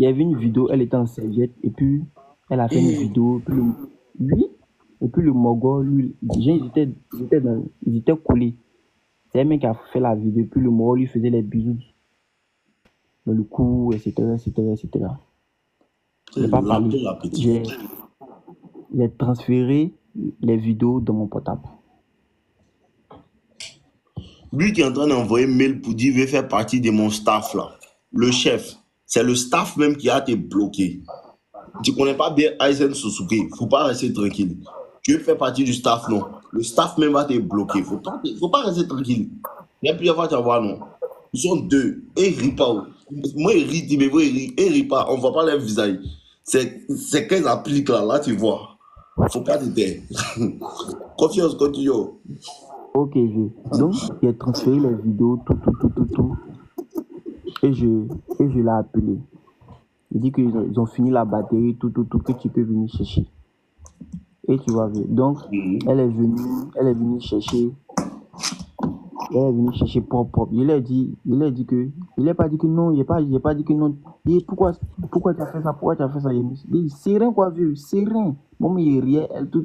il y avait une vidéo, elle était en serviette, et puis elle a fait une vidéo, puis lui, et puis le Mogol, lui, les gens, ils étaient collés. C'est un mec qui a fait la vidéo, puis le Mogol lui faisait les bisous dans le cou, etc., etc., etc. C'est J'ai pas parlé. la petite. J'ai transféré les vidéos dans mon portable. Lui qui est en train d'envoyer mail pour dire, veut faire partie de mon staff là. Le chef. C'est le staff même qui a été bloqué. Tu connais pas bien Aizen Suzuki. Faut pas rester tranquille. Tu veux faire partie du staff, non. Le staff même va te bloquer. Faut pas rester tranquille. Il y a plusieurs fois tu vas voir, non. Ils sont deux. Et ils rient pas. Moi, ils rient, mais vous, ils rient pas. On voit pas leur visage. C'est qu'ils appliquent là. Là, tu vois. Faut pas te taire. Confiance, continue. Ok, donc j'ai transféré les vidéos, tout. Et je l'ai appelé. Il dit qu'ils ont fini la batterie, tout, que tu peux venir chercher. Et tu vas ver. Donc, elle est venue chercher. Elle est venue chercher propre. Il a dit que, il n'a pas dit que non, il n'a pas dit que non. Il dit, pourquoi tu as fait ça, pourquoi tu as fait ça? Il dit, c'est rien quoi, vieux, c'est rien. Bon, mais il riait, elle, tout.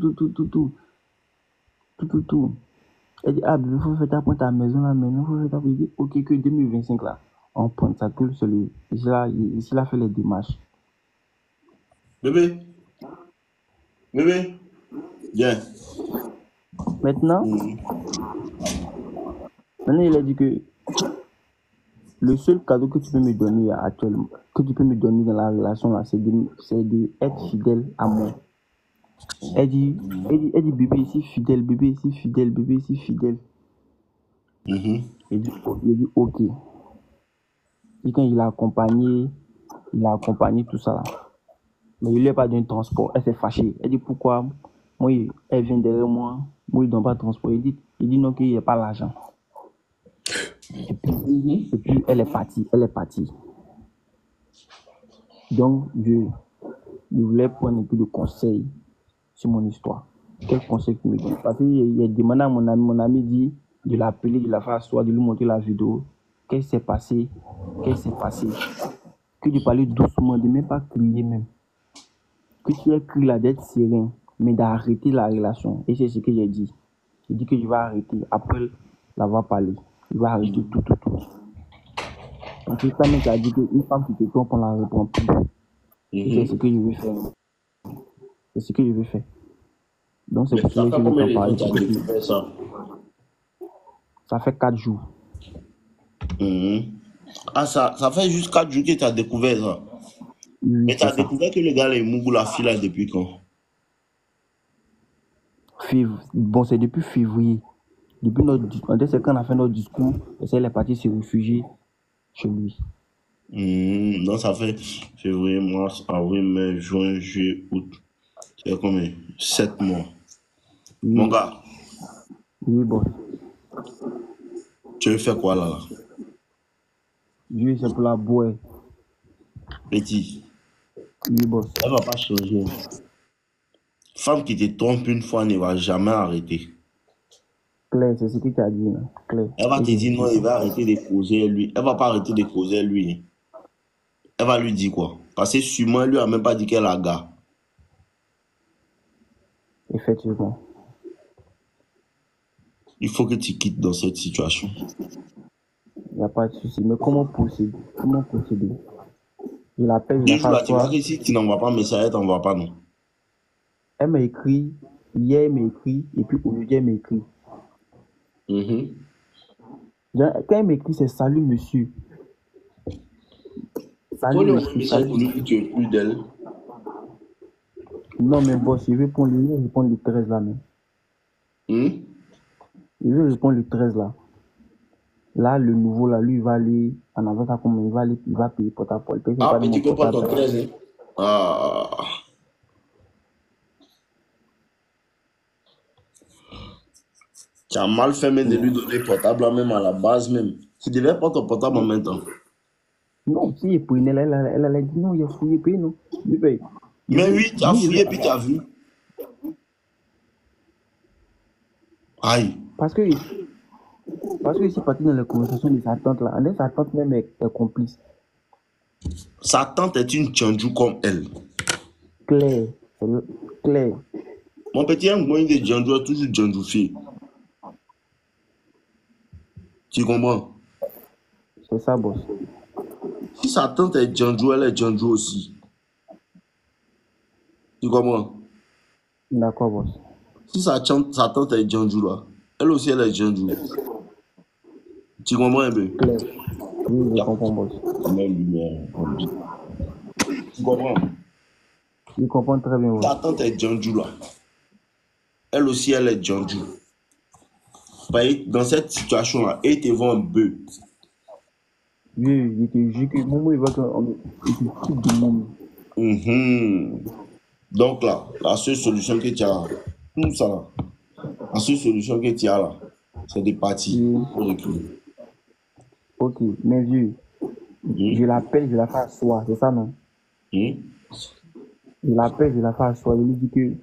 Elle dit, ah, il faut faire ta maison là, maintenant, il faut faire ta. Il dit, ok, que 2025 là, on prend ça que celui. Ici, il a fait les démarches. Bébé, viens. Maintenant, il a dit que le seul cadeau que tu peux me donner actuellement, que tu peux me donner dans la relation là, c'est d'être fidèle à moi. Elle dit, bébé ici fidèle, bébé ici fidèle, bébé ici fidèle. Il dit, ok. Et quand il a accompagné tout ça là. Mais il lui a pas donné de transport. Elle s'est fâchée. Elle dit pourquoi? Moi, elle vient derrière moi. Moi, il ne donne pas de transport. Il dit non, qu'il n'y a pas l'argent. Et puis, elle est partie. Donc, je voulais prendre un peu de conseils sur mon histoire. Quel conseil tu me donnes? Parce qu'il a demandé à mon ami dit de l'appeler, de la faire asseoir, de lui montrer la vidéo. Qu'est-ce qui s'est passé? Que de parler doucement, de ne même pas crier même. Que tu aies crié la dette serein, mais d'arrêter la relation. Et c'est ce que j'ai dit. J'ai dit que je vais arrêter après l'avoir parlé. Je vais arrêter tout. Donc, c'est ça même qui a dit qu'une femme qui te trompe, on la reprend plus. Et c'est ce que je veux faire. C'est ce que je veux faire. Donc, c'est pour ça que je vais t'en parler. Ça fait 4 jours. Ah, ça fait juste 4 jours que tu as découvert ça. Mais tu as découvert que le gars est Mougou la fille là depuis quand? Bon, c'est depuis février. Depuis notre discours. C'est quand on a fait notre discours, elle est partie se réfugier chez lui. Non, ça fait février, mars, avril, mai, juin, juillet, août. C'est combien? 7 mois. Oui. Mon gars. Oui, bon. Tu veux faire quoi là? Oui, c'est pour la boire. Petit. Oui, boss. Elle va pas changer. Femme qui te trompe une fois ne va jamais arrêter. Claire, c'est ce que tu as dit. Claire. Elle va te dire non, il va arrêter de causer lui. Elle va pas arrêter de causer lui. Elle va lui dire quoi? Parce que sûrement, elle lui a même pas dit qu'elle a gars. Effectivement. Il faut que tu quittes dans cette situation. Il n'y a pas de souci. Mais comment procéder? Je l'appelle, je la Dis-lui, fais tu vois que si tu n'envoies pas message, elle t'envoie pas non. Elle m'a écrit, hier elle m'a écrit, et puis aujourd'hui elle m'a écrit. Quand elle m'écrit, c'est salut monsieur. Salut monsieur. Salut. Tu es plus d'elle. Non, mais boss, je vais répondre le 13 là même. Je vais répondre le 13 là. Là, le nouveau là, lui, il va aller en avant ça comme il va payer porte-à-porte. Ah, mais tu peux pas ton 13, hein? Ah. Tu as mal fait même de lui donner portable là, même à la base même. Tu devais pas ton portable en même temps. Non, si il prenait, elle a dit non, il a fouillé, puis non. Mais oui, tu as fouillé puis tu as vu. Aïe. Parce que ici, parti dans les conversations de sa tante là, sa tante même est complice. Sa tante est une Djandjou comme elle. Claire. Claire. Mon petit, un moyen de Djandjou a toujours Djandjoufié. Tu comprends? C'est ça, boss. Si sa tante est Djandjou, elle est Djandjou aussi. Tu comprends? D'accord, boss. Si sa tante est Djandjou là, elle aussi elle est Djandjou. Tu comprends un peu? Claire. Oui, je comprends, boss. Même lumière. Tu comprends? Je comprends très bien, boss. Ta tante est Djandjou là. Elle aussi elle est Djandjou. Dans cette situation là, elle te vend un bœuf. Oui, je te jure que Momo, il va qu'on il te fout de Momo. Donc là, la seule solution que tu as, tout ça là, la seule solution que tu as là, c'est de partir. Oui. Ok, mais vieux, je l'appelle, je la fais asseoir, c'est ça, non? Je l'appelle, je la fais asseoir, je lui dis que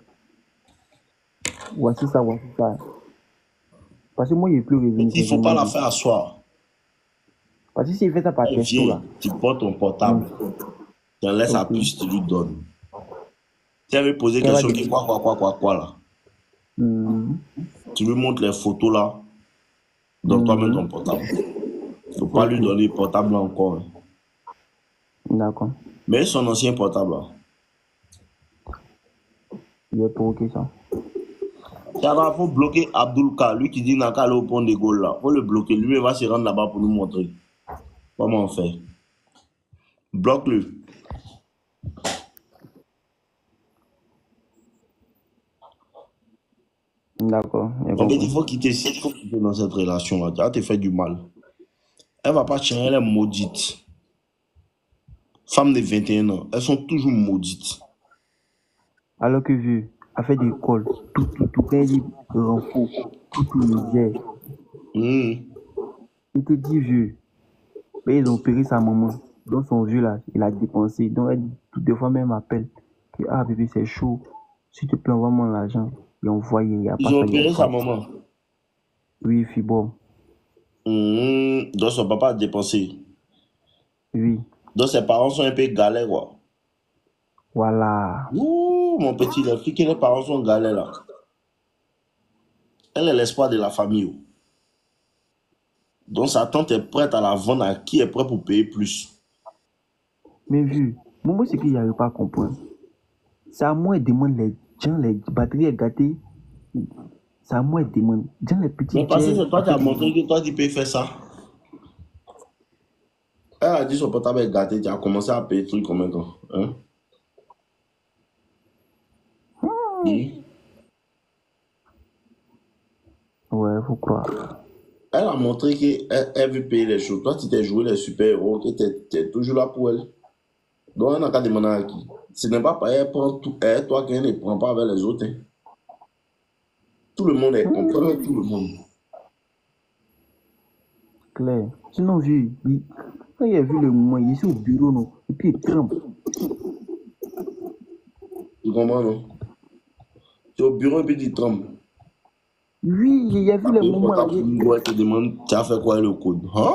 voici ça, voici ça. Parce que moi, il n'est plus revenu. Il ne faut pas la faire asseoir. Parce que s'il fait ça par texto là. Tu portes ton portable, tu en laisses à plus, tu lui donnes. Tu avais posé question qui quoi là. Tu lui montres les photos là, donc toi-même ton portable. Il ne faut pas lui donner le portable là encore. D'accord. Mais son ancien portable là. Il va provoquer ça. Il faut bloquer Abdulka, lui qui dit n'a qu'à aller au pont de Gaulle là. Il faut le bloquer, lui il va se rendre là-bas pour nous montrer comment on fait. Bloque-le. D'accord. En fait, il faut quitter dans cette relation là. Tu vas te faire du mal. Elle va pas changer, elle est maudite. Femme de 21 ans, elles sont toujours maudites. Alors que vieux, a fait des calls, tout, quand il dit renfort, tout misère. Il te dit vieux, mais ils ont opéré sa maman. Donc son vieux là, il a dépensé. Donc elle, toutes les fois même appelle que ah bébé c'est chaud, s'il te plaît envoie-moi l'argent. Et envoyé, il y a pas ça. Ils ont opéré sa maman. Oui, fibre. Donc son papa a dépensé. Oui. Donc ses parents sont un peu galères quoi. Voilà. Ouh, mon petit, la fille que les parents sont galères là. Elle est l'espoir de la famille. Donc sa tante est prête à la vendre à qui est prêt pour payer plus. Mais vu, moi c'est qu'il n'y arrive pas à comprendre. C'est à moi de demander les gens, les batteries gâtées. C'est à moi de demander. Gens les petits. Mais parce que c'est toi qui as montré que toi tu peux faire ça. Elle a dit son portable est gâté, tu as commencé à payer truc combien de temps? Hein? Ouais, faut croire. Elle a montré qu'elle veut payer les choses. Toi, tu t'es joué les super-héros, que tu es toujours là pour elle. Donc, elle n'a qu'à demander à qui. Ce n'est pas elle prend tout. Elle, toi, qu'elle ne prend pas avec les autres. Hein. Tout le monde est compris avec tout le monde. Claire. Sinon, vu, quand il a vu le moment, il est ici au bureau, non? Et puis il tremble. Tu comprends, non? Tu es au bureau et puis tu trembles. Oui, il a vu le moment. Elle te demande, tu as fait quoi le code? Hein?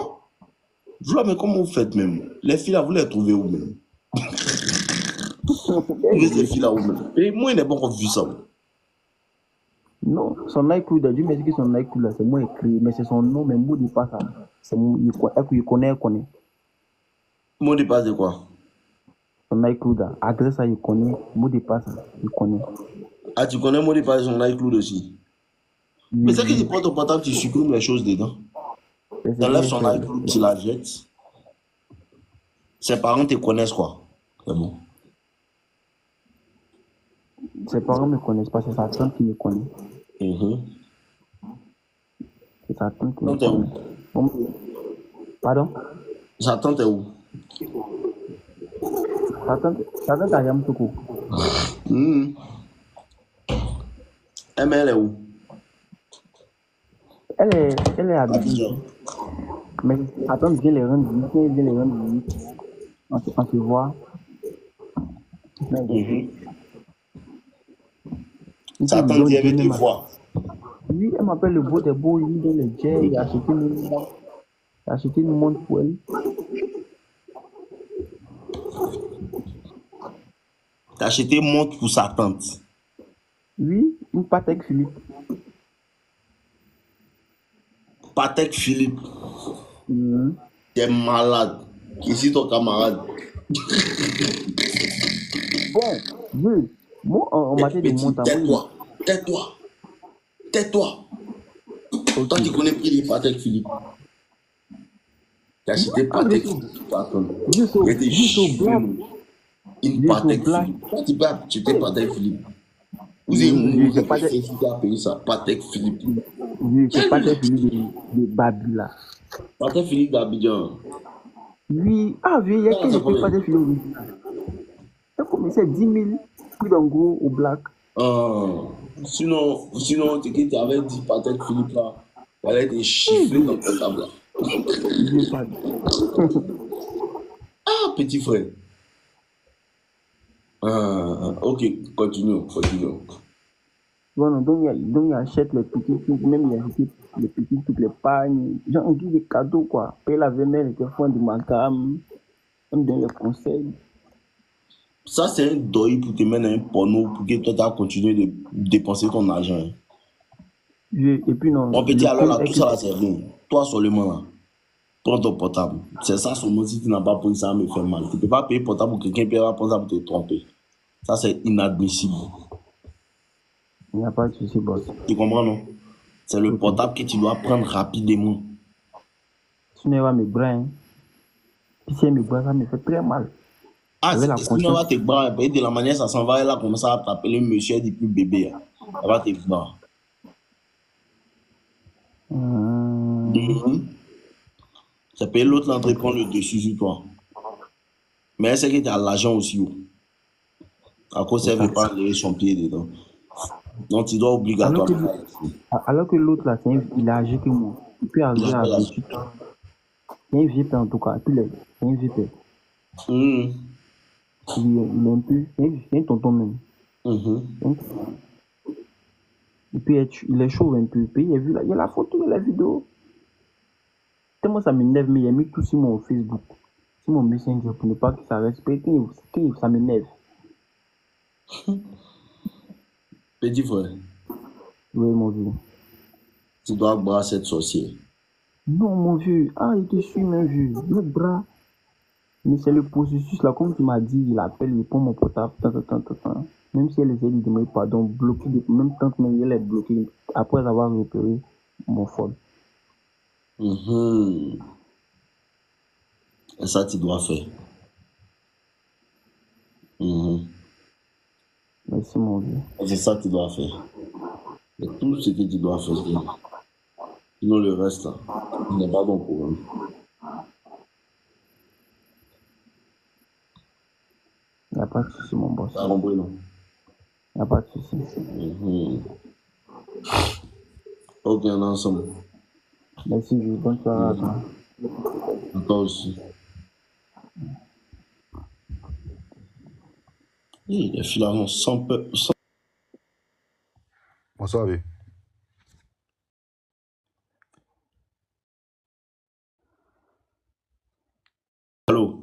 Vous là, mais comment vous faites même? Les filles là, vous les trouvez où même? Vous trouvez ces filles là où même? Et moi, il n'est pas encore vu ça. Non, son iCloud, Dieu merci que son iCloud là, c'est moi écrit, mais c'est son nom, mais mot de passe, c'est moi, il connaît. Mot de passe de quoi? Son iCloud, adresse, il connaît, mot de passe, il connaît. Ah, tu connais mot de passe son iCloud aussi? Oui. Mais c'est que tu prends ton portable, tu supprimes les choses dedans. Tu enlèves son iCloud, tu la jettes. Ses parents te connaissent quoi? C'est bon. Ses parents me connaissent pas, c'est sa tante qui me connaît. C'est sa tante qui me connaît. Pardon? Sa tante est où? Sa tante à Yamoussoukro. Elle est où? Elle est à Abidjan. Mais sa tante vient les rendre visite. On se voit. Sa tante vient te voir. Oui, elle m'appelle le beau des beaux, il donne le jet, il a acheté une montre pour elle. T'as acheté montre pour sa tante. Oui, une Patek Philippe. Patek Philippe, Mhm. t'es malade. Ici ton camarade. Bon, vieux, moi, en Et matière de petit, montre, moi, tais-toi. Tais-toi. Tais-toi. ok. Toi, tu connais plus les Patek Philippe. T'as acheté Ah, vieux, Patek Philippe pour ta tante. Il était vieux, c'est au chiffré, black. nous. Une Vieux, c'est au Patek black. Philippe. Toi, tu peux acheter Patek Philippe. Vous allez Vieux, mourir de faim si tu as payé ça. Patek Philippe. c'est Quel Patek Philippe de Babi, là. Patek Philippe d'Abidjan. Oui, ah, vieux, il y a Ça, que ça j'ai payé combien? Patek Philippe original. Ça commençait à 10 000, prix d'en gros au black. Ah, sinon, tu avais dit Patek Philippe là. Il allait te Eh, chiffrer ton vieux, portable là. vieux, pas. Ah, petit frère. Ah, ok, continue. Voilà, donc il achète les petits trucs, même il achète les petits trucs, les pagnes, genre on dit des cadeaux quoi. Paye la vénère, les fonds de ma gamme, on me donne les conseils. Ça, c'est un deuil pour te mettre dans un porno pour que toi, tu as continué de dépenser ton argent, hein. Et puis non, Mon petit, le alors pire là, est tout que ça là, c'est bon. Toi seulement là, prends ton portable. C'est ça seulement si tu n'as pas pris ça, me fait mal. Tu ne peux pas payer portable pour quelqu'un qui va prendre ça pour te tromper. Ça, c'est inadmissible. il n'y a pas de souci, boss. Tu comprends, non? C'est le Ok. portable que tu dois prendre rapidement. Sinon, il va me bras, hein. Puis si elle me bras, ça me fait très mal. Ah, Avec la sinon, elle conscience. va te barrer. Et de la manière, ça s'en va, elle a commencé à t'appeler monsieur depuis bébé, hein. Elle va te barrer. Hum, Ça peut l'autre l'entrée ok. prendre le dessus sur toi. Mais elle sait que tu as l'argent aussi, oh. À cause C'est elle ne ça. veut pas enlever son pied dedans. Donc, tu dois Alors que, obligatoirement. alors que l'autre là, il a âgé que moi. Il peut Il arriver à appelle la 28 ans. C'est un vieux père en tout cas. C'est un vieux père. Hum, Il est un peu. C'est un tonton même. mhm. C'est un tonton. Et puis il est chauve un peu. Puis il y a la photo, il y a la vidéo. Tellement ça m'énerve, mais il a mis tout sur mon Facebook, sur mon Messenger pour ne pas que ça reste. Ça m'énerve. Petit frère, Oui, mon vieux. tu dois brasser cette sorcière. Non, mon vieux. Ah, il te suit, mon vieux. Le bras. Mais c'est le processus là, comme tu m'as dit, il appelle, il prend mon portable, tant. Même si elle essaie de demander pardon, bloqué, même tant que elle est bloquée après avoir repéré mon phone. Mhm. Et ça, tu dois faire. Mhm. Merci, mon vieux. Et c'est ça que tu dois faire. Et tout ce que tu dois faire, sinon le reste, là, ce n'est pas ton problème. Il n'y a pas de souci, mon boss. T'as compris, non? Il n'y a pas de souci. Mhm. Ok, on est ensemble. Merci, vieux. Bonne soirée à toi. Toi aussi. Les filles là, sans peur. Bonsoir, oui. Allô?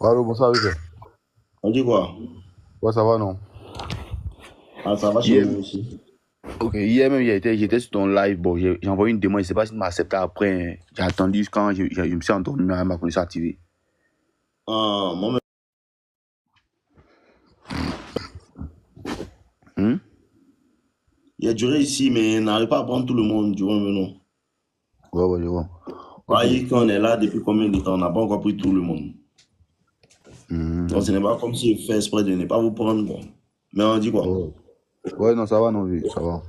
Allô, bonsoir, oui. On dit quoi? Ouais, ça va, non? Ah, ça va chez Hier, moi aussi. ok, hier même, j'étais sur ton live. Bon, j'ai envoyé une demande. Je ne sais pas si tu m'as accepté après, hein. J'ai attendu quand je me suis endormi, ma connexion activée. Ah, moi, Hmm? il a duré ici, mais il n'arrive pas à prendre tout le monde durant maintenant. Ouais, ouais, je vois. Ok. Voyez qu'on est là depuis combien de temps? On n'a pas encore pris tout le monde. Donc, ce Hmm. n'est pas comme s'il fait exprès de ne pas vous prendre, quoi. Mais on dit quoi? Ouais. Ouais, non, ça va, non, oui, ça va.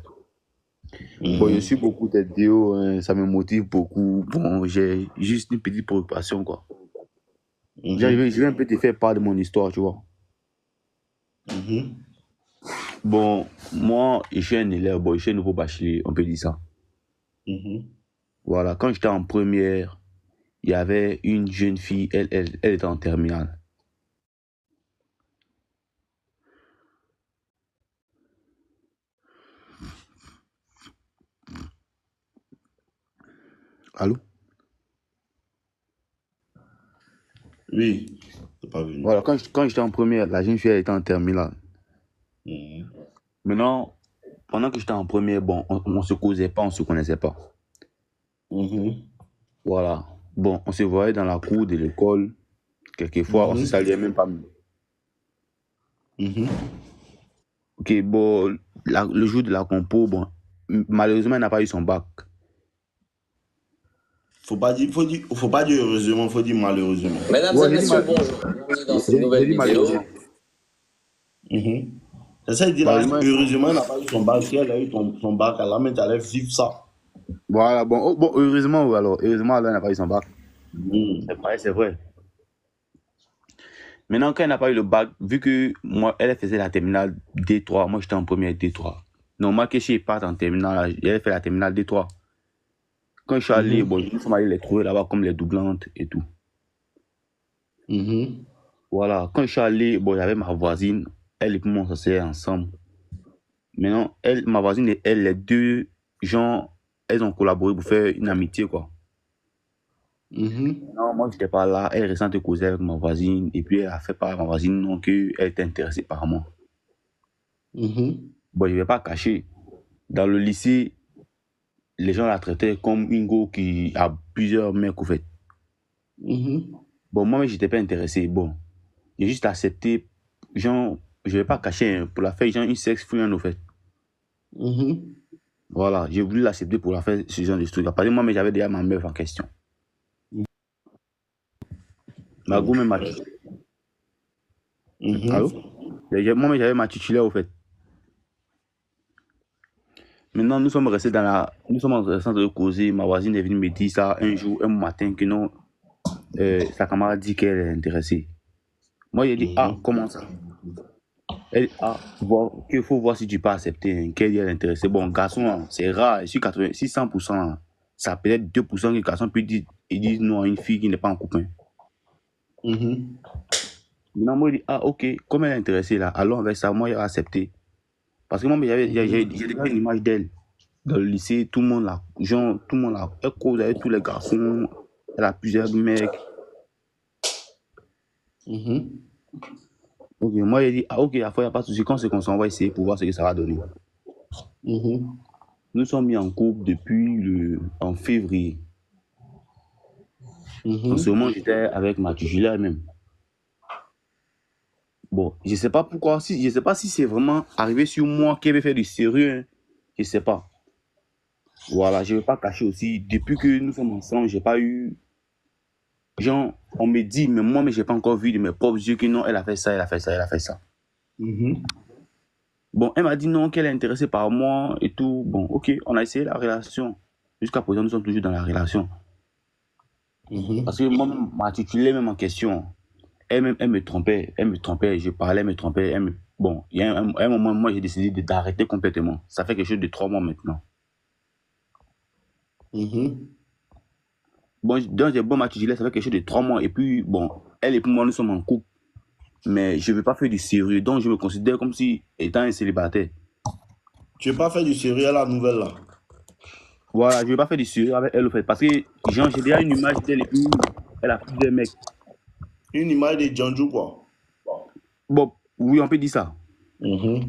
Bon, je Mhm. suis beaucoup tes vidéos, hein, ça me motive beaucoup. Bon, j'ai juste une petite préoccupation, quoi. Mhm. Je vais un peu te faire part de mon histoire, tu vois. Mhm. Bon, moi, je suis un élève, bon, je suis un nouveau bachelier, on peut dire ça. Mhm. Voilà, quand j'étais en première, il y avait une jeune fille, elle était en terminale. Allô? Oui. C'est pas venu. Voilà, quand j'étais en première, la jeune fille elle était en terminale. Mhm. Maintenant, pendant que j'étais en première, bon, on se causait pas, on se connaissait pas. Mhm. Voilà. Bon, on se voyait dans la cour de l'école. Quelquefois, on se Mhm. saluait même pas. Mhm. Ok, bon, le jour de la compo, bon, malheureusement, elle n'a pas eu son bac. Faut pas dire heureusement, faut dire malheureusement. Mesdames et Ouais, messieurs, bonjour. Bienvenue dans cette j'ai nouvelle dit vidéo. malheureusement. Mhm. C'est ça, il dit là, Malheureusement, heureusement, elle n'a pas eu son bac. Si elle a eu son bac, elle a même allait vivre ça. voilà, bon, bon, heureusement, ouais, alors, heureusement, elle n'a pas eu son bac. Mhm. C'est vrai. Maintenant, quand elle n'a pas eu le bac, vu que moi, elle faisait la terminale D3, moi j'étais en première D3. Normal que si part en terminale, elle fait la terminale D3. Quand je suis allé, bon, nous sommes allés les trouver là-bas comme les doublantes et tout. Mhm. Voilà, quand je suis allé, bon, j'avais ma voisine, elle et moi, on s'asseyait ensemble. Maintenant, ma voisine et elle, les deux gens, elles ont collaboré pour faire une amitié, quoi. Mhm. Non, moi, j'étais pas là, elle restait de causer avec ma voisine, et puis elle a fait part à ma voisine, non, qu'elle était intéressée par moi. Mhm. Bon, je vais pas cacher. Dans le lycée, les gens la traitaient comme une go qui a plusieurs mecs, au fait. Mhm. Bon, moi, j'étais pas intéressé. Bon, j'ai juste accepté, genre, je vais pas cacher, hein, pour la faire, genre, une sex friend, au fait. Mhm. Voilà, j'ai voulu l'accepter pour la faire ce genre de truc. Parce que moi, mais j'avais déjà ma meuf en question. Ma go, même ma titulaire. Allô? Mhm. Moi, mais j'avais ma titulaire, au fait. Maintenant, nous sommes restés de causer. Ma voisine est venue me dire ça un jour, un matin, que non, sa camarade dit qu'elle est intéressée. Moi, j'ai dit, ah, Mhm. comment ça? Elle, ah, bon, qu'il faut voir si tu peux accepter, hein, qu'elle est intéressée. Bon, garçon, hein, c'est rare, sur 80, 600%, hein, ça peut être 2% que le garçon peut dire, il dit non à une fille qui n'est pas en couple. Mhm. Maintenant, moi, je dis, ah, ok, comme elle est intéressée là, allons avec ça, moi, j'ai accepté. Parce que moi, j'ai déjà une image d'elle. Dans le lycée, tout le monde là, genre, tout le monde là, elle cause avec tous les garçons, elle a plusieurs mecs. Mhm. Ok, moi, j'ai dit, ah, ok, à fois, il n'y a pas de souci, quand c'est qu'on s'en va essayer pour voir ce que ça va donner. Mhm. Nous sommes mis en couple depuis en février. En ce Mhm. moment, j'étais avec ma titulaire même. Bon, je sais pas pourquoi, je sais pas si c'est vraiment arrivé sur moi qui avait fait du sérieux, hein. Je sais pas. Voilà, je ne vais pas cacher aussi. Depuis que nous sommes ensemble, j'ai pas eu. Genre, on me dit, mais moi, mais j'ai pas encore vu de mes propres yeux que non, elle a fait ça, elle a fait ça, elle a fait ça. Mhm. Bon, elle m'a dit non, qu'elle est intéressée par moi et tout. Bon, ok, on a essayé la relation. Jusqu'à présent, nous sommes toujours dans la relation. Mhm. Parce que moi, ma titulaire même en question, elle me trompait. Elle me trompait. Je parlais, elle me trompait. Bon, il y a un moment, moi, j'ai décidé d'arrêter complètement. Ça fait quelque chose de 3 mois maintenant. Mhm. Bon, donc j'ai bon ma titulaire, ça fait quelque chose de 3 mois. Et puis, bon, elle et moi, nous sommes en couple. Mais je ne veux pas faire du sérieux. Donc, je me considère comme si étant un célibataire. Tu n'as pas fait du sérieux à la nouvelle là. Voilà, je ne veux pas faire du sérieux avec elle, au fait. Parce que, genre, j'ai déjà une image d'elle et puis, elle a plusieurs mecs. Une image de Django quoi. Bon, oui, on peut dire ça. Mhm.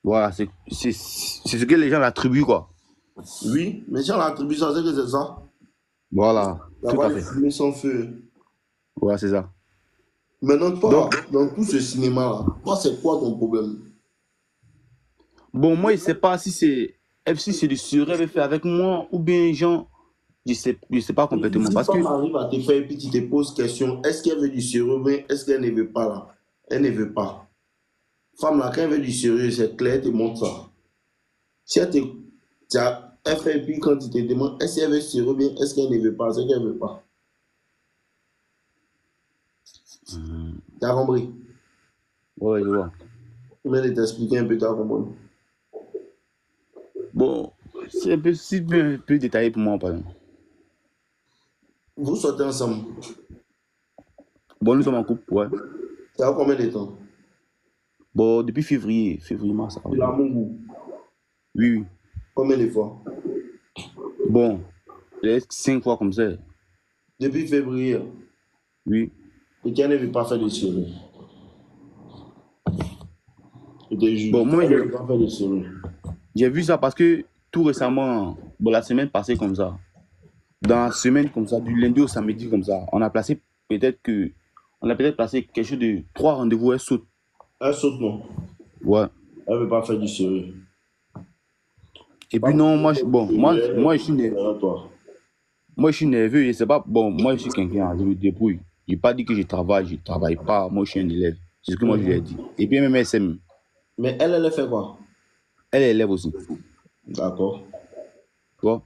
Voilà, c'est ce que les gens l'attribuent, quoi. Oui, mais si on attribue ça, c'est que c'est ça. Voilà, La tout voix à de fait. fumer sans feu. Voilà, c'est ça. Maintenant, toi, Donc, dans tout ce cinéma-là, toi, c'est quoi ton problème? bon, moi, je ne sais pas si c'est du sérieux fait avec moi ou bien, genre, je sais pas complètement. Si Parce que, femme arrive à te faire et puis tu te poses question, est-ce qu'elle veut du sérieux ou bien est-ce qu'elle ne veut pas là? Elle ne veut pas. Femme là, quand elle veut du sérieux, c'est clair, elle te montre ça. Si elle fait et puis quand tu te demandes, est-ce qu'elle veut du sérieux ou bien est-ce qu'elle ne veut pas, c'est qu'elle ne veut pas. Tu as compris? ouais, je vois. Je vais t'expliquer un peu, tu as compris. Bon, c'est un peu détaillé pour moi, par exemple. Vous sortez ensemble. Bon, nous sommes en couple, ouais. Ça a combien de temps? Bon, depuis mars, De avril. l'amour. Oui, oui. Combien de fois? Bon, les 5 fois comme ça. Depuis février. Oui. Etienne ne veut pas faire de série. Je te jure. Bon, moi, Elle ne veut pas faire de série. j'ai vu ça parce que tout récemment, bon, la semaine passée comme ça, dans la semaine comme ça, du lundi au samedi comme ça, on a placé placé quelque chose de 3 rendez-vous, elle saute. Elle saute, non. Ouais. Elle ne veut pas faire du série. Et puis non, moi, je suis nerveux. Toi. Moi, je suis nerveux, je sais pas, bon, moi, je suis quelqu'un, je me débrouille. Je n'ai pas dit que je travaille pas, moi, je suis un élève. C'est ce que moi, je lui ai dit. Et puis, même elle s'aime. Mais elle fait quoi? Elle est élève aussi. D'accord. Tu vois?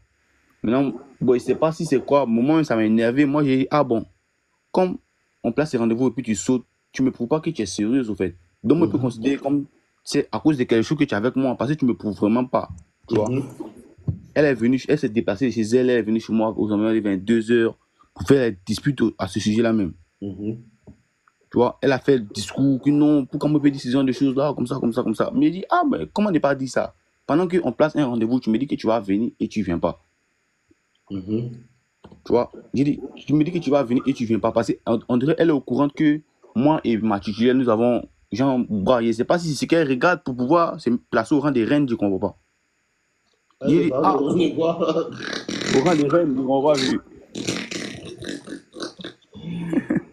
Maintenant, bon, je sais pas si c'est quoi, au moment où ça m'a énervé, moi, j'ai dit, ah bon, comme on place ces rendez-vous et puis tu sautes, tu me prouves pas que tu es sérieuse, au fait. Donc, moi, je peux considérer comme c'est à cause de quelque chose que tu es avec moi, parce que tu me prouves vraiment pas. Tu vois? Elle est venue, elle s'est déplacée de chez elle, elle est venue chez moi aux environs de 22h pour faire la dispute à ce sujet-là même. Tu vois, elle a fait le discours que non, pourquoi on me peut dire ce genre de choses là, comme ça, comme ça, comme ça. Mais je dis, ah, mais comment on n'est pas dit ça? Pendant qu'on place un rendez-vous, tu me dis que tu vas venir et tu viens pas. Tu vois, j'ai dit, tu me dis que tu vas venir et tu viens pas. Parce qu'on dirait elle est au courant que moi et ma titulaire, nous avons, genre, je ne sais pas si c'est qu'elle regarde pour pouvoir se placer au rang des reines, je ne comprends pas. J'ai dit, ah, au rang des reines, je ne comprends pas.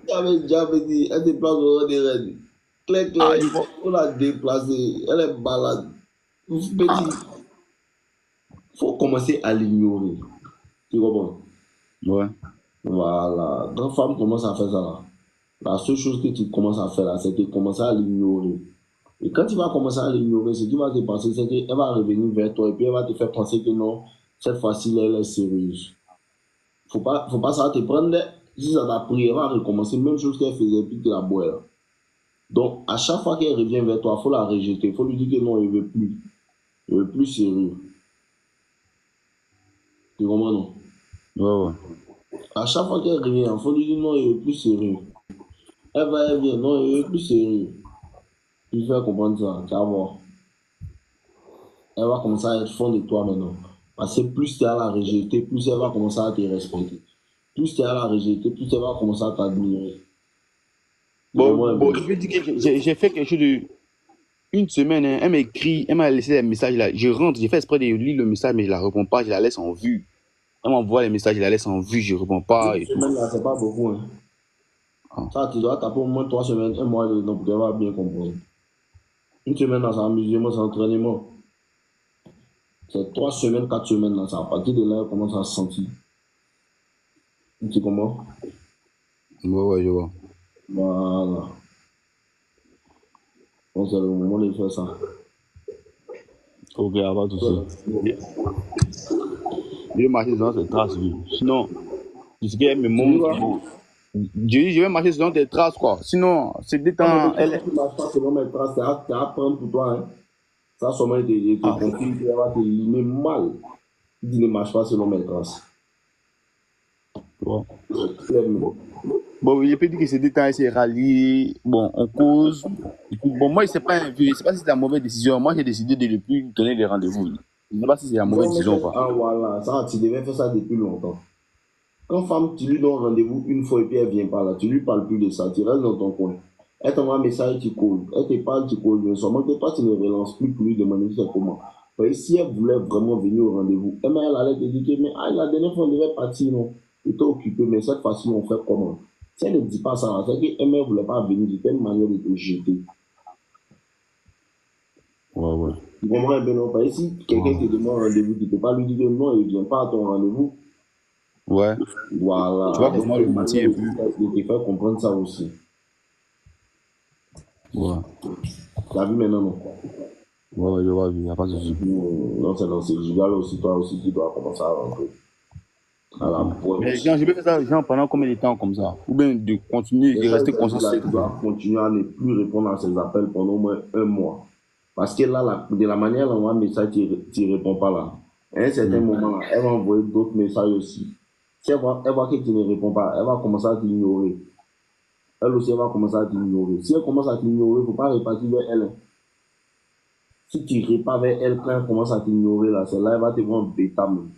J'avais déjà dit, elle déplace au rang des reines. Claire, on l'a déplacée, elle est malade. Petit, faut commencer à l'ignorer. Tu comprends? Ouais. Voilà. Quand femme commence à faire ça, là, la seule chose que tu commences à faire, là, c'est de commencer à l'ignorer. Et quand tu vas commencer à l'ignorer, ce qui va se passer, c'est qu'elle va revenir vers toi et puis elle va te faire penser que non, cette fois-ci, elle est sérieuse. Faut pas ça te prendre. Si ça t'a pris, elle va recommencer, même chose qu'elle faisait, puis que la boire. Donc, à chaque fois qu'elle revient vers toi, il faut la rejeter. Il faut lui dire que non, il ne veut plus. Il ne veut plus sérieux. Tu comprends, non? Ouais. À chaque fois qu'elle revient, il faut lui dire non, il ne veut plus sérieux. Elle vient, non, il ne veut plus sérieux. Tu fais comprendre ça, tu vas voir. Elle va commencer à être fond de toi maintenant. Parce que plus tu as la rejeter, plus elle va commencer à te respecter. Plus tu as la rejeter, plus elle va commencer à t'admirer. Bon, je vais dire que j'ai fait quelque chose de une semaine. Hein, elle m'écrit, elle m'a laissé des messages là. Je rentre, j'ai fait exprès de lire le message, mais je la réponds pas, je la laisse en vue. Elle m'envoie les messages, je la laisse en vue, je réponds pas. Une semaine là, c'est pas beaucoup. Hein. Ça, tu dois taper au moins 3 semaines, un mois dedans pour qu'elle va bien comprendre. Une semaine là, c'est amusement, c'est entraînement. C'est 3 semaines, 4 semaines là, ça. À partir de là, elle commence à se sentir. Tu comprends? Ouais, je vois. Voilà. Donc c'est le moment de faire ça. Ok, pas de souci. Je vais marcher dans cette trace, oui. Sinon, puisqu'elle me montre. Je vais marcher selon tes traces, quoi. Sinon, c'est des temps. Elle ne marche pas selon mes traces, c'est à prendre pour toi. Hein. Ça, seulement, il te confie qu'elle va te limer mal. Il ne marche pas selon mes traces. Bon, il peut dire que c'est des temps, il s'est rallié. Bon, on cause. Bon, moi, je ne sais pas si c'est la mauvaise décision. Moi, j'ai décidé de ne plus donner des rendez-vous. Je ne sais pas si c'est la mauvaise décision ou pas. Ah, voilà, ça, tu devais faire ça depuis longtemps. Quand femme, tu lui donnes rendez-vous une fois et puis elle ne vient pas là, tu ne lui parles plus de ça, tu restes dans ton coin. Elle t'envoie un message, tu calls. Elle te parle, tu calls. Mais seulement que toi, tu ne relances plus pour lui demander c'est comment. Et si elle voulait vraiment venir au rendez-vous, elle allait te dire que mais, la dernière fois, on devait partir, non? Tu étais occupé, mais cette fois-ci, on fait comment? Si elle ne dit pas ça, c'est qu'elle ne voulait pas venir, c'était une manière de te jeter. Ouais. Tu comprends bien, non? Parce que si quelqu'un te demande un rendez-vous, tu ne peux pas lui dire que non, il ne vient pas à ton rendez-vous. Ouais. Voilà. Tu vois comment le mentir un peu. Il te fait comprendre ça aussi. Ouais. Tu as vu maintenant, non? Ouais, je vois, il n'y a pas de souci. Non, c'est dans ces gigas aussi, toi aussi, tu dois commencer à rentrer. À la pointe. Mais je vais faire ça genre, pendant combien de temps comme ça? Ou bien de continuer, de rester consistant? Tu dois continuer à ne plus répondre à ces appels pendant au moins un mois. Parce que là, de la manière dont on envoie un message, tu ne réponds pas là. À un certain moment, là, elle va envoyer d'autres messages aussi. Si elle voit que tu ne réponds pas, elle va commencer à t'ignorer. Elle aussi, elle va commencer à t'ignorer. Si elle commence à t'ignorer, il ne faut pas repartir vers elle. Si tu repars vers elle, quand elle commence à t'ignorer, là, c'est là elle va te voir en bêta même.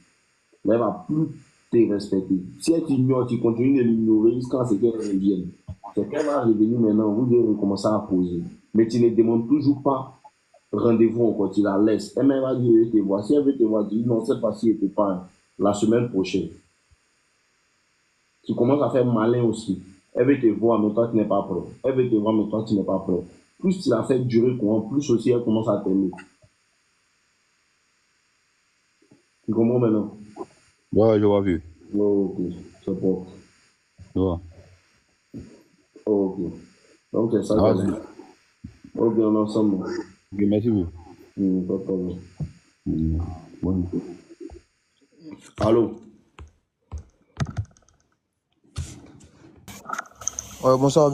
Là, elle ne va plus te respecter. Si elle t'ignore, tu continues de l'ignorer jusqu'à ce qu'elle revienne. C'est qu'elle va revenir maintenant, vous devez recommencer à poser. Mais tu ne demandes toujours pas rendez-vous encore, tu la laisses. Elle va dire, je te vois. Si elle veut te voir, tu dis non, cette fois-ci, elle ne peut pas. La semaine prochaine. Tu commences à faire malin aussi. Elle veut te voir, mais toi, tu n'es pas prêt. Elle veut te voir, mais toi, tu n'es pas prêt. Plus tu la fais durer, plus aussi elle commence à t'aimer. Tu comprends maintenant? Ouais, je vois vu. Oh, ok, c'est bon. Ouais. Oh, ok. Donc, c'est ça Ah, que ok, on est ensemble. ok, merci beaucoup. Pas de problème. Bon. Allô? Ouais, bonsoir.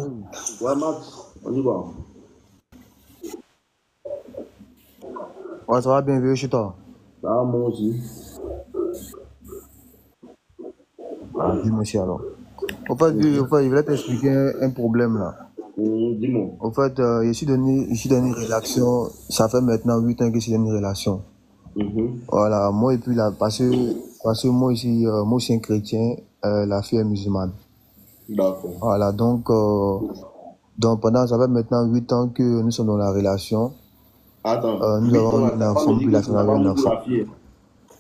Ouais, Max, on y va. Ouais, ça va bien, vieux, chez toi. Ça va, moi aussi. Ah, Dieu merci alors. Vieux, je voulais t'expliquer un problème là. Dis-moi. Au fait, je suis dans une relation. Ça fait maintenant 8 ans que je suis dans une relation. Voilà, moi et puis là, parce que moi ici, moi aussi un chrétien, la fille est musulmane. D'accord. Voilà, donc pendant, ça fait maintenant 8 ans que nous sommes dans la relation. Attends, Nous avons un enfant, puis la femme avait un enfant.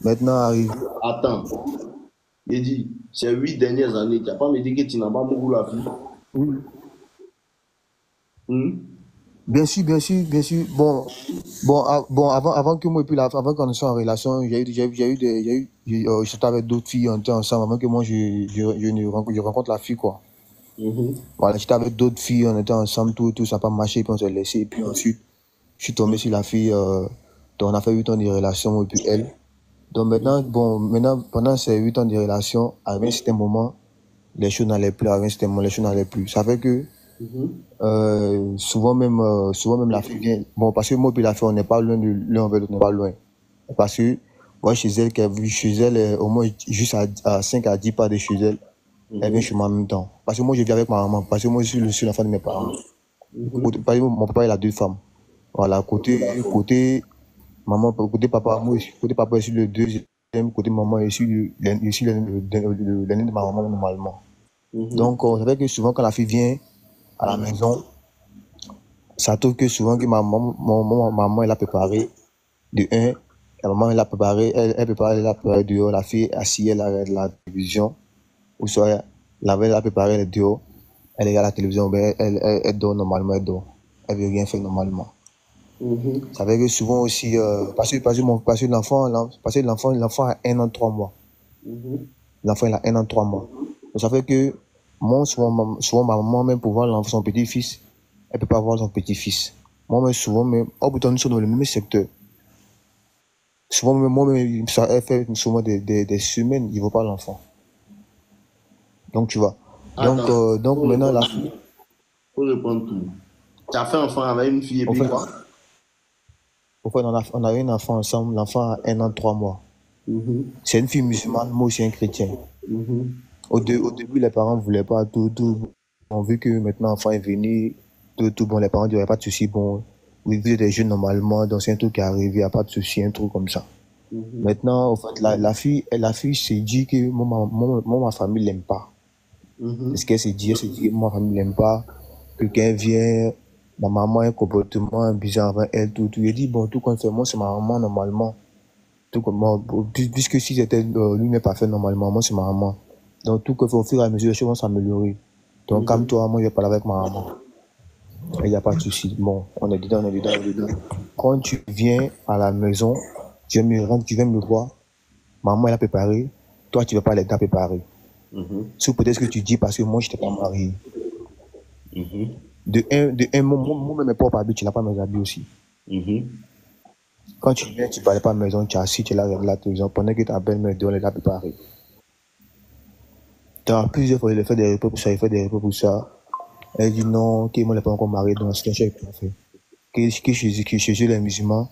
Maintenant arrive. Attends. Il dit, ces 8 dernières années, tu n'as pas me dit que tu n'as pas beaucoup la fille. Oui. Bien sûr, bien sûr, bien sûr. Bon, avant que moi et puis avant qu'on soit en relation, j'étais avec d'autres filles, on était ensemble avant que moi je rencontre la fille quoi. Voilà, j'étais avec d'autres filles, on était ensemble, tout ça n'a pas marché, puis on s'est laissé, et puis ensuite je suis tombé sur la fille, donc on a fait 8 ans de relation moi et puis elle. Donc maintenant, pendant ces 8 ans de relation, à un certain moment, les choses n'allaient plus, à un certain moment, les choses n'allaient plus. Ça fait que souvent même la fille vient. Bon, parce que moi et la fille, on n'est pas loin de l'un envers l'autre, on n'est pas loin. Parce que moi, chez elle, au moins juste à 5 à 10 pas de chez elle, elle vient chez moi en même temps. Parce que moi, je vis avec ma maman. Parce que moi, je suis le seul enfant de mes parents. Parce que mon papa, il a 2 femmes. Voilà, côté maman, côté papa, côté papa, je suis le deuxième. Côté maman, je suis l'aîné de ma maman normalement. Donc, ça fait que souvent, quand la fille vient à la maison, ça trouve que souvent que ma maman elle a préparé de un, la maman elle a préparé, elle a préparé dehors, la fille assise, elle regarde la télévision, ou soit elle a préparé elle est dehors, elle regarde la télévision, ben, elle dort normalement, elle veut rien faire normalement. Ça veut dire que souvent aussi, parce que l'enfant a 1 an 3 mois. L'enfant il a 1 an 3 mois. Donc ça fait que moi, souvent ma maman, même pour voir son petit-fils, elle ne peut pas voir son petit-fils. Moi-même, souvent, pourtant nous sommes dans le même secteur. Souvent, moi-même, elle fait souvent des semaines, il ne voit pas l'enfant. Donc, tu vois. Donc maintenant, la fille. Faut reprendre tout. Tu as fait enfant avec une fille et puis quoi? On a eu un enfant ensemble, l'enfant a 1 an 3 mois. C'est une fille musulmane, moi aussi un chrétien. Au début, les parents ne voulaient pas tout. On vu que maintenant l'enfant est venu, tout bon, les parents ne disaient pas de souci, bon, vous êtes des jeunes normalement, donc c'est un truc qui est arrivé, il n'y a pas de souci, un truc comme ça. Maintenant, en fait, la fille s'est dit que ma famille ne l'aime pas. C'est ce qu'elle s'est dit, que ma famille ne l'aime pas, que quand elle vient, ma maman a un comportement bizarre avec elle, tout. Elle dit, bon, tout compte fait, moi, c'est ma maman normalement. Tout comme moi, puisque si c'était lui n'est pas fait normalement, moi, c'est ma maman. Donc, tout que fait au fur et à mesure, les choses vont s'améliorer. Donc, comme toi, moi, je vais parler avec ma maman. Il n'y a pas de souci. Bon, on est dedans. Quand tu viens à la maison, tu viens me voir, maman, elle a préparé, toi, tu ne vas pas l'aider à préparer. Sauf peut-être que tu dis parce que moi, je n'étais pas marié. De un, moi-même, mes propres habits, tu n'as pas mes habits aussi. Quand tu viens, tu ne parlais pas à la maison, tu es assis, tu es là avec la télévision, pendant que ta belle-mère dehors, elle a préparé. Tu as plusieurs fois, il fait des repas pour ça, Elle dit non, que moi, je n'ai pas encore marié, donc c'est un chef qui a fait. Que chez eux, les musulmans,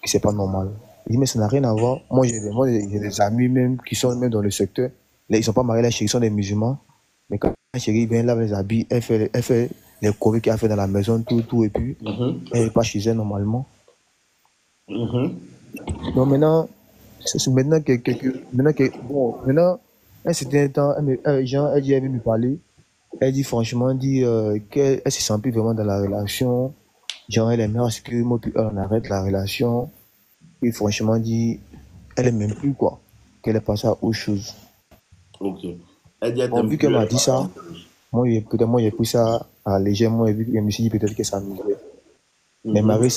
que c'est pas normal. Il dit, mais ça n'a rien à voir. Moi, j'ai des amis même qui sont même dans le secteur. Là, ils ne sont pas mariés, là, ils sont des musulmans. Mais quand la chérie vient, lave les habits, elle fait les courriers qu'elle a fait dans la maison, tout, et puis elle n'est pas chez elle normalement. Donc maintenant, un certain temps, elle dit, elle veut me parler. Elle dit franchement, qu'elle se sent plus vraiment dans la relation. Genre, elle aimerait à ce que moi, puis on arrête la relation. Et franchement, dit, elle aime même plus, quoi. Qu'elle est passée à autre chose. Ok. Elle dit elle Bon, t'aime vu plus, qu'elle elle m'a est dit passée à ça, autre chose. moi, j'ai pris ça à légèrement, et vu que je me suis dit peut-être que ça m'amuserait. Mais Mhm. Marie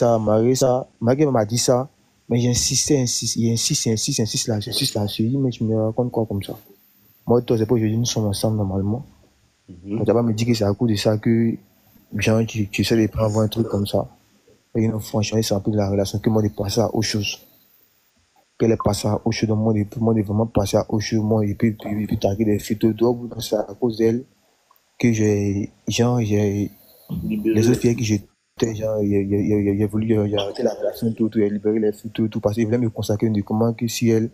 m'a dit ça, mais j'insiste là, je dis, mais tu me racontes quoi comme ça? Moi, toi, c'est pas aujourd'hui, nous sommes ensemble normalement. Mais tu Mhm. vas pas me dire que c'est à cause de ça que, genre, tu essaies de prendre un truc comme ça. Et non, franchement, c'est un peu de la relation que moi, de passer à autre chose. Qu'elle est passée à autre chose, donc moi, de vraiment passer à autre chose, moi, et puis taguer des photos, toi, c'est à cause d'elle que j'ai, les autres Libéré. filles avec qui j'étais, genre, il a voulu arrêter la relation, il a libéré les filles, parce qu'il voulait me consacrer uniquement que si elle,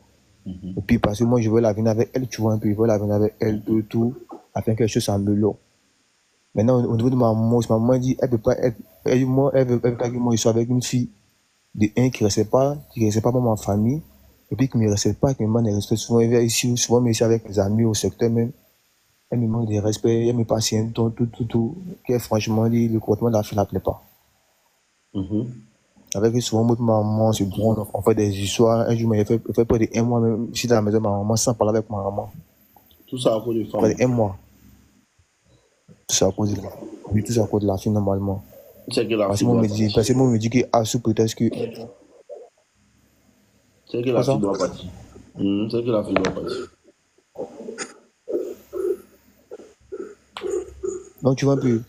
Mhm. et puis parce que moi, je veux la venir avec elle, tu vois, un peu, je veux la venir avec elle, afin que les choses s'améliorent. Maintenant, au niveau de ma maman dit, elle peut pas être, elle veut pas que moi, je sois avec une fille, de un, qui restait pas dans ma famille, et puis qui me respecte pas, qui me manque de respect. Souvent, mais ici avec mes amis au secteur même, elle me manque de respect, elle me passe un temps, que franchement, le comportement de la fille ne la plaît pas. Mhm. Avec souvent, moi, ma maman, c'est bon, on fait des histoires. Un jour, il fait près de un mois, même, ici dans la maison de ma maman, sans parler avec ma maman. Tout ça à cause des Près femmes. de un mois. Tout ça à cause de la, oui, tout ça à cause de la fille, normalement. C'est que la fille doit Parce partir. que moi, me dit que, ah, sous prétexte que, C'est que quoi la fille ça? doit partir. Mhm. C'est que la fille doit partir. Donc, tu vois un peu.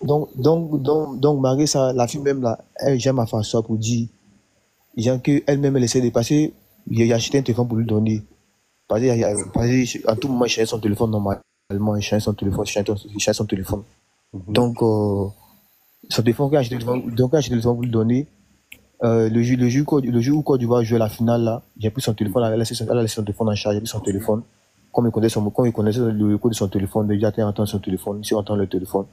Donc, Marie, ça, la fille même là, elle, j'aime à faire ça pour dire, genre qu'elle-même, elle essaie de passer, il a acheté un téléphone pour lui donner. Parce que, à tout moment, il cherche son téléphone normalement, il cherche son téléphone, il cherche son téléphone. Mhm. Donc, son téléphone, quand j'ai acheté le téléphone pour lui donner, le jour où Côte d'Ivoire jouer la finale, là, j'ai pris son téléphone, elle a laissé son téléphone en charge, j'ai pris son téléphone. Comme il connaissait le code de son téléphone, déjà, il entend son téléphone, il entend le téléphone.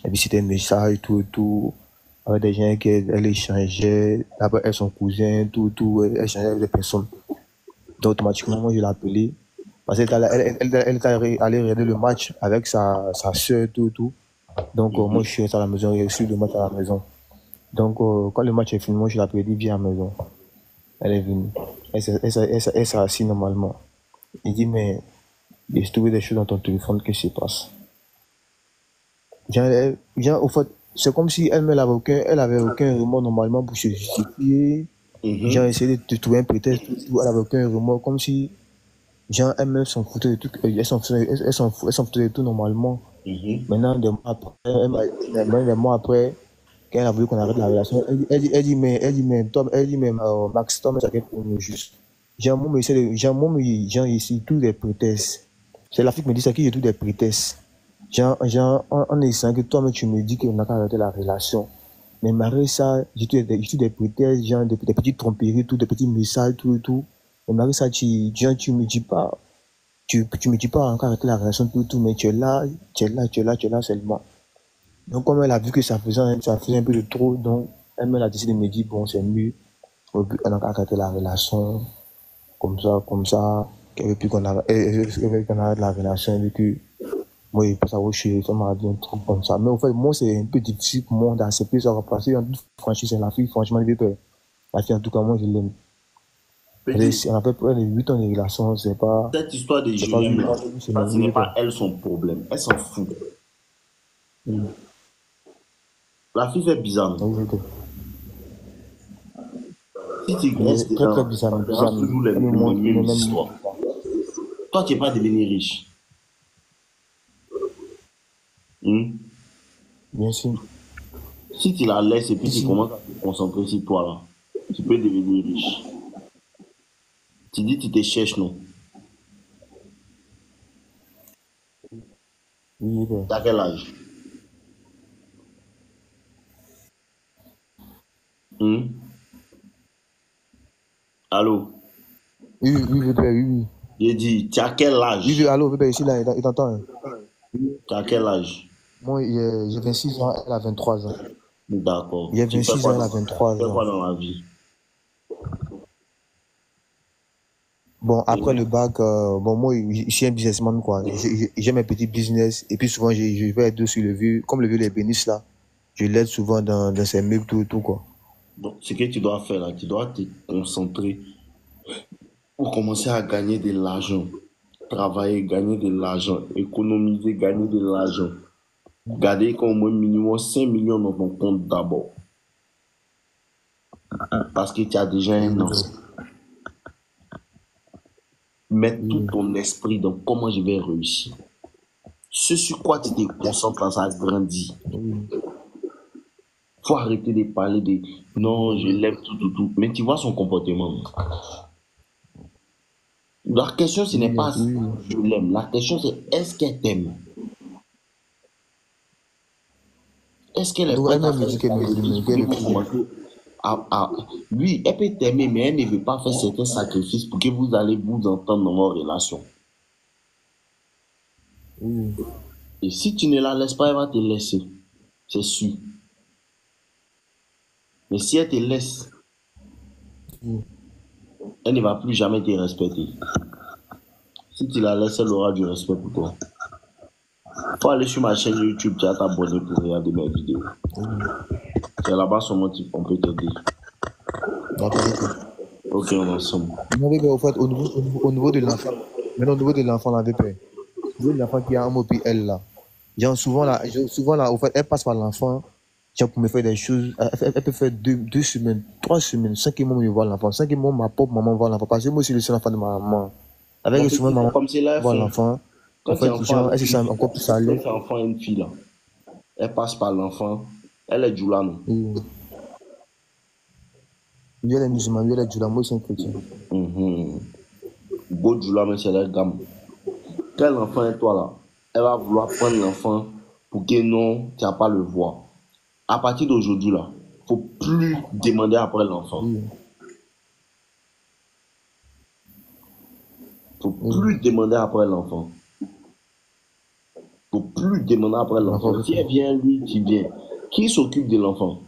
Et puis, c'était un message, tout, avec des gens qu'elle échangeait, après, elle, son cousin, elle échangeait avec des personnes. Donc, automatiquement, moi, je l'ai appelé. Parce qu'elle était allée regarder le match avec sa soeur, tout. Donc, moi, je Mhm. suis resté à la maison, j'ai reçu le match à la maison. Donc, quand le match est fini, moi, je l'ai appelé, dit, viens à la maison. Elle est venue. Elle s'est assise normalement. Il dit, mais j'ai trouvé des choses dans ton téléphone, qu'est-ce qui se passe? Au fait, c'est comme si elle avait aucun remords normalement pour se justifier. J'ai Mhm. essayé de trouver un prétexte, elle avait aucun remords, comme si, genre, elle-même s'en foutait de tout, elle s'en foutait de tout normalement. Mhm. Maintenant, des mois après, quand elle a voulu qu'on arrête la relation, elle dit, mais Max, toi, mais ça pour nous juste. Genre, ici, tous des prétextes. C'est la fille qui me dit ça, qui j'ai tous des prétextes. On est sans que toi, mais tu me dis qu'on n'a qu'à arrêter la relation. Mais malgré ça, j'ai tous des prétextes, genre, des petites tromperies, des petits messages, tout. Mais malgré ça, tu me dis pas, tu me dis pas encore arrêter la relation, tout, mais tu es là seulement. Donc, comme elle a vu que ça faisait un peu de trop, donc, elle a décidé de me dire, bon, c'est mieux, on a qu'à arrêter la relation, comme ça, qu'elle veut plus elle veut qu'on arrête la relation, elle veut que, moi, il passe à autre chose, ça m'a dit un truc comme ça. Mais en fait, moi, c'est un peu difficile pour moi d'accepter ça, parce que, en toute franchise, c'est la fille, franchement, elle veut que, la fille, en tout cas, moi, je l'aime. Petit, On a à peu près 8 ans de relation, cette histoire de c'est pas Julien, 8 là, ans, une ça, semaine, ce je n'est veux pas pas. elle son problème. Elle s'en fout. Oui, La fille fait bizarre. oui, je veux pas. Si tu Elle restes est très, très dedans, bizarre, ça mais fera bizarre, toujours elle me les montre, elle mêmes me même histoires. Toi, tu n'es pas devenu riche. Hmm? bien sûr. Si tu la laisses et puis tu Ici, commences à te concentrer sur toi, là, tu peux devenir riche. Tu dis que tu te cherches, non? oui, oui, T'as quel âge? Hmm? Allô? oui, oui, oui, oui, oui. J'ai dit, tu as quel Oui, oui, âge? allô, bébé, ici, là, il t'entend, hein. Tu as quel âge? Moi, j'ai 26 ans, elle a 23 ans. D'accord. J'ai Tu fais 26 quoi ans, elle a dans, tu 23 fais ans. quoi dans la vie? Bon, après Mhm. le bac, bon, moi, je suis un businessman, quoi. J'ai mes petits business, et puis souvent, je vais aider sur le vieux, comme le vieux les bénisses, là. Je l'aide souvent dans ses meubles, tout, quoi. Donc, ce que tu dois faire là, tu dois te concentrer pour commencer à gagner de l'argent. Travailler, gagner de l'argent. Économiser, gagner de l'argent. Garder comme au moins minimum 5 millions dans ton compte d'abord. Parce que tu as déjà un an. Mettre tout Oui, ton esprit dans comment je vais réussir. Ce sur quoi tu te concentres, là, ça grandit. oui, Faut arrêter de parler de non, je l'aime, tout. Mais tu vois son comportement. La question, ce n'est oui, pas oui. je l'aime. La question, c'est est-ce qu'elle t'aime? Est-ce qu'elle est Donc, prête à elle-même me faire dit des qu'elle me sacrifices dit pour que qu'elle vous est commenciez à... Oui, elle peut t'aimer, mais elle ne veut pas faire certains sacrifices pour que vous allez vous entendre dans vos relations. oui, Et si tu ne la laisses pas, elle va te laisser. C'est sûr. Mais si elle te laisse, oui. elle ne va plus jamais te respecter. Si tu la laisses, elle aura du respect pour toi. Faut aller sur ma chaîne YouTube, tu as t'abonner pour regarder mes vidéos. C'est là-bas seulement on peut t'aider. D'accord, ok. Ok, on est ensemble. Non, mais au fait, au niveau de l'enfant, maintenant, au niveau de l'enfant, là, VP, au niveau de l'enfant qui a un mot, puis elle, là. Souvent, là, au fait, elle passe par l'enfant, genre, pour me faire des choses. Elle peut faire 2 semaines, 3 semaines, 5 mois, me voir l'enfant. 5 mois, ma pauvre maman voit l'enfant. Parce que moi aussi, je suis l'enfant de ma maman. Mon Avec souvent, petit, c'est maman comme si là, elles voit font. l'enfant. En Quand tu es fait, enfant genre, elle avec se une sent fille, encore plus à quand l'aise. tu es enfant avec une fille, là, elle passe par l'enfant, elle est Djoulane. Oui. Lui, elle est musulmane, lui, elle est du moi, c'est un chrétien. Beau Djoulane, c'est la gamme. Quel enfant est toi là? Elle va vouloir prendre l'enfant pour que non, tu n'as pas le voir. À partir d'aujourd'hui, là, faut plus demander après l'enfant. Oui, Faut oui. plus demander après l'enfant. Faut plus demander après D'accord, l'enfant. ok. Si elle vient, lui, tu viens. Qui s'occupe de l'enfant?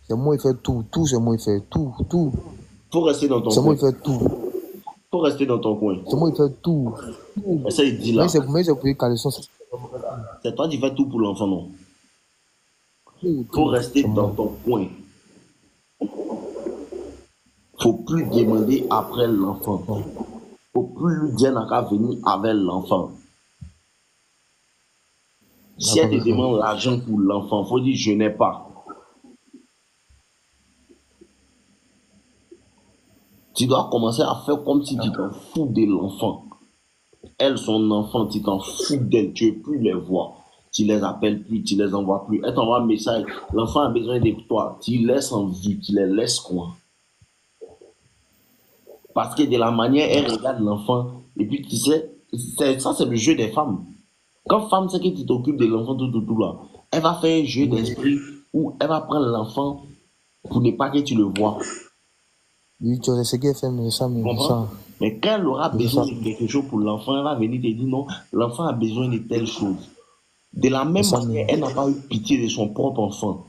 C'est moi, il fait tout, tout, c'est moi, il fait tout, tout. Faut rester dans ton C'est moi, coin. il fait tout. Faut rester dans ton coin. C'est moi, il fait tout. Et Tout. ça, il dit Mais là. c'est pour les caleçons, c'est C'est toi qui fais tout pour l'enfant, non? tout, Faut tout. rester C'est dans moi. ton coin. Faut plus demander après l'enfant. Bon, Faut plus lui dire n'a qu'à venir avec l'enfant. Si elle d'accord, te ok. demande l'argent pour l'enfant, faut dire je n'ai pas. Tu dois commencer à faire comme si tu t'en fous de l'enfant. Elle, son enfant, tu t'en fous d'elle, tu ne veux plus les voir. Tu les appelles plus, tu les envoies plus. Elle t'envoie un message, l'enfant a besoin de toi. Tu laisses en vue, tu les laisses quoi. Parce que de la manière, elle regarde l'enfant. Et puis, tu sais, ça, c'est le jeu des femmes. Quand femme sait que tu t'occupes de l'enfant, tout là, elle va faire un jeu Oui, d'esprit où elle va prendre l'enfant pour ne pas que tu le vois. oui, tu as ce qu'elle fait, mais ça, Tu mais comprends? ça, Mais quand elle aura mais besoin ça, de quelque chose pour l'enfant, elle va venir te dire non, l'enfant a besoin de telle chose. De la mais même ça, mais manière, elle n'a pas eu pitié de son propre enfant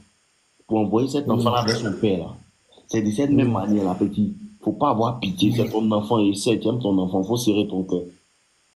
pour envoyer cet oui, enfant-là avec son père. Là. C'est de cette même oui, manière, la petite. Faut pas avoir pitié. C'est oui, ton enfant et c'est, tu aimes ton enfant, faut serrer ton cœur.